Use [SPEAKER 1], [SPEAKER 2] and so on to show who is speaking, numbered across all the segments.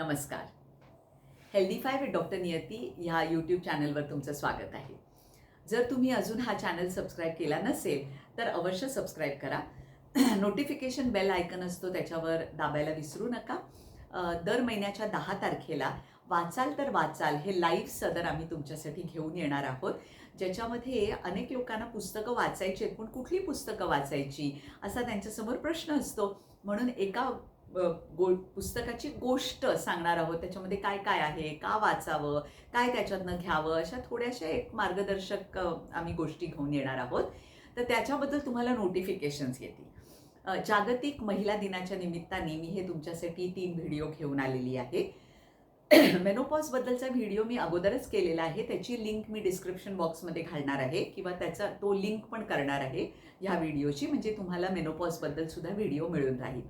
[SPEAKER 1] नमस्कार. हेल्दीफाय with doctor नियती ह्या YouTube चॅनलवर तुमचं स्वागत आहे. जर तुम्ही अजून हा चॅनल सबस्क्राईब केला नसेल तर अवश्य सबस्क्राईब करा. नोटिफिकेशन बेल आयकन असतो त्याच्यावर दाबायला विसरू नका. दर महिन्याच्या 10 तारखेला वाचाल तर वाचाल हे लाईव्ह सदर आम्ही तुमच्यासाठी घेऊन येणार आहोत, ज्याच्यामध्ये अनेक लोकांना पुस्तकं वाचायची आहेत पण कुठली पुस्तकं वाचायची असा त्यांच्यासमोर प्रश्न असतो. म्हणून एका पुस्तकाची गोष्ट सांगणार आहोत. त्याच्यामध्ये काय काय आहे, का वाचावं, काय त्याच्यातनं घ्यावं, अशा थोड्याशा एक मार्गदर्शक आम्ही गोष्टी घेऊन येणार आहोत. तर त्याच्याबद्दल तुम्हाला नोटिफिकेशन्स येतील. जागतिक महिला दिनाच्या निमित्ताने मी हे तुमच्यासाठी 3 व्हिडिओ घेऊन आलेली आहे. मेनोपॉजबद्दलचा व्हिडिओ मी अगोदरच केलेला आहे, त्याची लिंक मी डिस्क्रिप्शन बॉक्समध्ये घालणार आहे किंवा तो लिंक पण करणार आहे ह्या व्हिडिओची, म्हणजे तुम्हाला मेनोपॉजबद्दल सुद्धा व्हिडिओ मिळून राहील.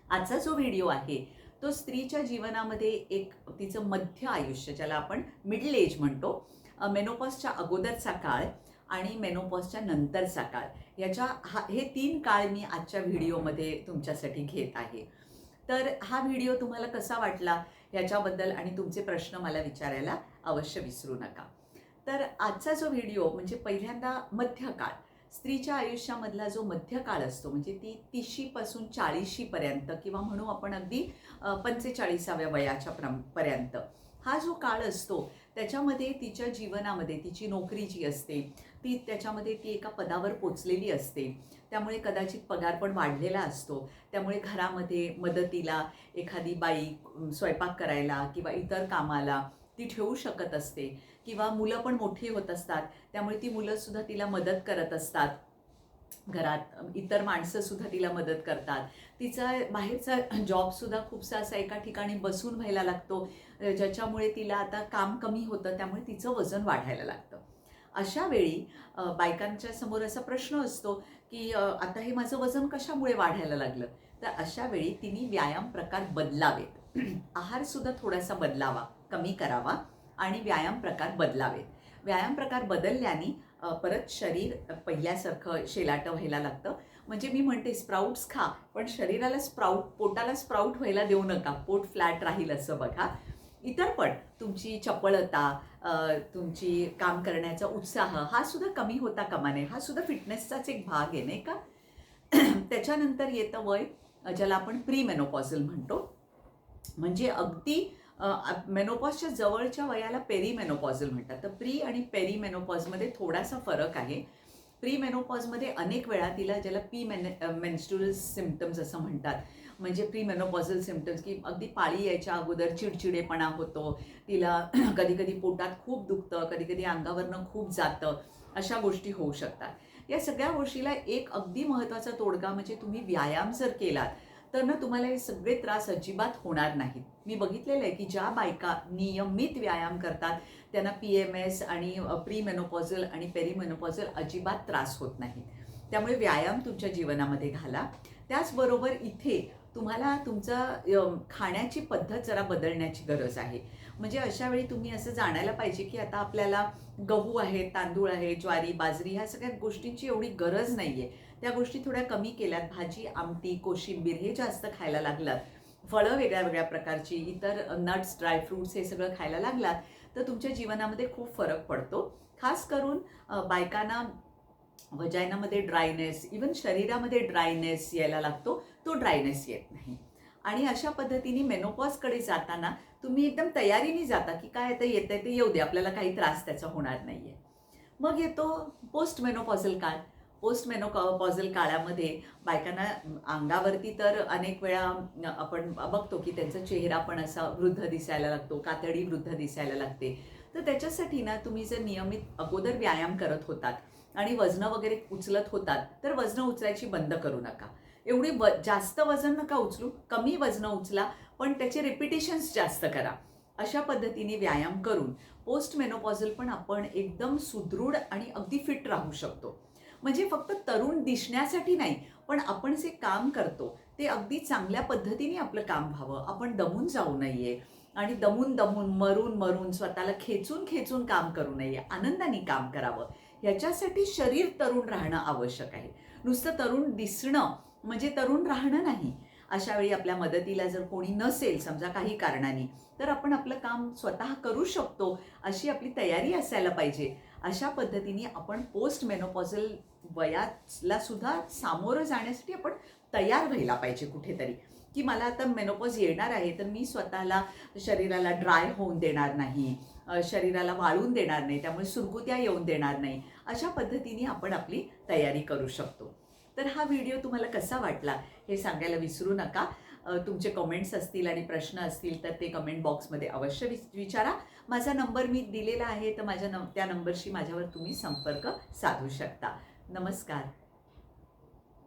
[SPEAKER 1] आजचा जो व्हिडिओ आहे तो स्त्रीच्या जीवनामध्ये एक तिचं मध्य आयुष्य, ज्याला आपण मिडल एज म्हणतो, मेनोपॉजच्या अगोदरचा काळ आणि मेनोपॉजच्या नंतरचा काळ, हे 3 काळ मी आजच्या व्हिडिओमध्ये तुमच्यासाठी घेत आहे. तर हा व्हिडिओ तुम्हाला कसा वाटला याच्याबद्दल आणि तुमचे प्रश्न मला विचारायला अवश्य विसरू नका. तर आजचा जो व्हिडिओ म्हणजे पहिल्यांदा मध्यकाळ, स्त्रीच्या आयुष्यामधला जो मध्यकाळ असतो, म्हणजे ती 30शी पासून 40शी पर्यंत किंवा म्हणू आपण अगदी 45व्या वयाच्या पर्यंत हा जो काळ असतो, त्याच्यामध्ये तिच्या जीवनामध्ये तिची नोकरी जी असते त्याच्यामध्ये ती एका पदावर पोचलेली असते. त्यामुळे कदाचित पगार पण वाढलेला असतो. त्यामुळे घरामध्ये मदतीला एखादी बाई स्वयंपाक करायला किंवा इतर कामाला ती ठेवू शकत असते किंवा मुलं पण मोठी होत असतात, त्यामुळे ती मुलंसुद्धा तिला मदत करत असतात. घरात इतर माणसंसुद्धा तिला मदत करतात. तिचा बाहेरचा जॉबसुद्धा खूपसा असा एका ठिकाणी बसून व्हायला लागतो, ज्याच्यामुळे तिला आता काम कमी होतं, त्यामुळे तिचं वजन वाढायला लागतं. अशा वेळी बायकांच्या समोर असा प्रश्न असतो की आता हे माझं वजन कशामुळे वाढायला लागलं. तर अशा वेळी तिने व्यायाम प्रकार बदलावेत. आहारसुद्धा थोडासा बदलावा, कमी करावा आणि व्यायाम प्रकार बदलावेत. व्यायाम प्रकार बदलल्याने परत शरीर पहिल्यासारखं शेलाटं व्हायला लागतं. म्हणजे मी म्हणते स्प्राउट्स खा, पण शरीराला पोटाला स्प्राउट व्हायला देऊ नका, पोट फ्लॅट राहील असं बघा. इतर पण तुमची चपळता, तुमची काम करण्याचा उत्साह हा सुद्धा कमी होता कामा नये. हा सुद्धा फिटनेसचाच एक भाग आहे, नाही का. त्याच्यानंतर येतं वय, ज्याला आपण प्री मेनोपॉझल म्हणतो. म्हणजे अगदी मेनोपॉजच्या जवळच्या वयाला पेरी मेनोपॉझल म्हणतात. तर प्री आणि पेरी मेनोपॉजमध्ये थोडासा फरक आहे. प्री मेनोपॉजमध्ये अनेक वेळा तिला, ज्याला मेन्स्ट्रुअल सिम्पटम्स असं म्हणतात, म्हणजे प्री मेनोपॉझल सिम्पटम्स, की अगदी पाळी यायच्या अगोदर चिडचिडेपणा होतो, तिला कधी कधी पोटात खूप दुखतं, कधी कधी अंगावरनं खूप जातं, अशा गोष्टी होऊ शकतात. या सगळ्या गोष्टीला एक अगदी महत्त्वाचा तोडगा म्हणजे तुम्ही व्यायाम जर केलात तर ना तुम्हाला हे सगळे त्रास अजिबात होणार नाहीत. मी बघितलेलं आहे की ज्या बायका नियमित व्यायाम करतात त्यांना PMS आणि प्री मेनोपॉझल आणि पेरी मेनोपॉझल अजिबात त्रास होत नाही. त्यामुळे व्यायाम तुमच्या जीवनामध्ये घाला. त्याचबरोबर इथे तुम्हाला तुमचा खाण्याची पद्धत जरा बदलण्याची गरज आहे. म्हणजे अशा वेळी तुम्ही असं जाणायला पाहिजे की आता आपल्याला गहू आहे, तांदूळ आहे, ज्वारी, बाजरी ह्या सगळ्या गोष्टींची एवढी गरज नाही आहे. त्या गोष्टी थोड्या कमी केल्यात, भाजी, आमटी, कोशिंबीर हे जास्त खायला लागलात, फळं वेगळ्या वेगळ्या प्रकारची, इतर नट्स, ड्रायफ्रूट्स हे सगळं खायला लागलात तर तुमच्या जीवनामध्ये खूप फरक पडतो. खास करून बायकांना वजायनामध्ये ड्रायनेस, इवन शरीरामध्ये ड्रायनेस यायला लागतो, तो ड्रायनेस येत नाही. आणि अशा पद्धतीने मेनोपॉजकडे जाताना तुम्ही एकदम तयारीने जाता की काय आता येतंय ते येऊ दे, आपल्याला काही त्रास त्याचा होणार नाही आहे. मग येतो पोस्ट मेनोपॉझल काळ. पोस्ट मेनोपॉझल काळामध्ये बायकांना अंगावरती तर अनेक वेळा आपण बघतो की त्यांचा चेहरा पण असा वृद्ध दिसायला लागतो, कातडी वृद्ध दिसायला लागते. तर त्याच्यासाठी ना तुम्ही जर नियमित अगोदर व्यायाम करत होतात आणि वजनं वगैरे उचलत होतात तर वजनं उचलायची बंद करू नका. एवढी जास्त वजन नका उचलू, कमी वजनं उचला, पण त्याचे रिपिटेशन्स जास्त करा. अशा पद्धतीने व्यायाम करून पोस्ट मेनोपॉझल पण आपण एकदम सुदृढ आणि अगदी फिट राहू शकतो. म्हणजे फक्त तरुण दिसण्यासाठी नाही, पण आपण जे काम करतो ते अगदी चांगल्या पद्धतीने आपलं काम व्हावं, आपण दमून जाऊ नये आणि दमून मरून स्वतःला खेचून काम करू नये, आनंदाने काम करावं. ह्याच्यासाठी शरीर तरुण राहणं आवश्यक आहे. नुसतं तरुण दिसणं म्हणजे तरुण राहणं नाही. अशा वेळी आपल्या मदतीला जर कोणी नसेल समजा काही कारणाने, तर आपण आपलं काम स्वतः करू शकतो अशी आपली तयारी असायला पाहिजे. अशा पद्धतीने आपण पोस्ट मेनोपॉझल वयाला सुद्धा सामोरं जाण्यासाठी आपण तयार व्हायला पाहिजे कुठेतरी, की मला आता मेनोपॉज येणार आहे तर मी स्वतःला शरीराला ड्राय होऊन देणार नाही, शरीराला वाळून देणार नाही, त्यामुळे सुरकुत्या येऊन देणार नाही. अशा पद्धतीने आपण आपली तयारी करू शकतो. तर हा व्हिडिओ तुम्हाला कसा वाटला हे सांगायला विसरू नका. तुमचे कमेंट्स असतील आणि प्रश्न असतील तर ते कमेंट बॉक्समध्ये अवश्य विचारा. माझा नंबर मी दिलेला आहे, तर त्या नंबरशी माझ्यावर तुम्ही संपर्क साधू शकता. नमस्कार.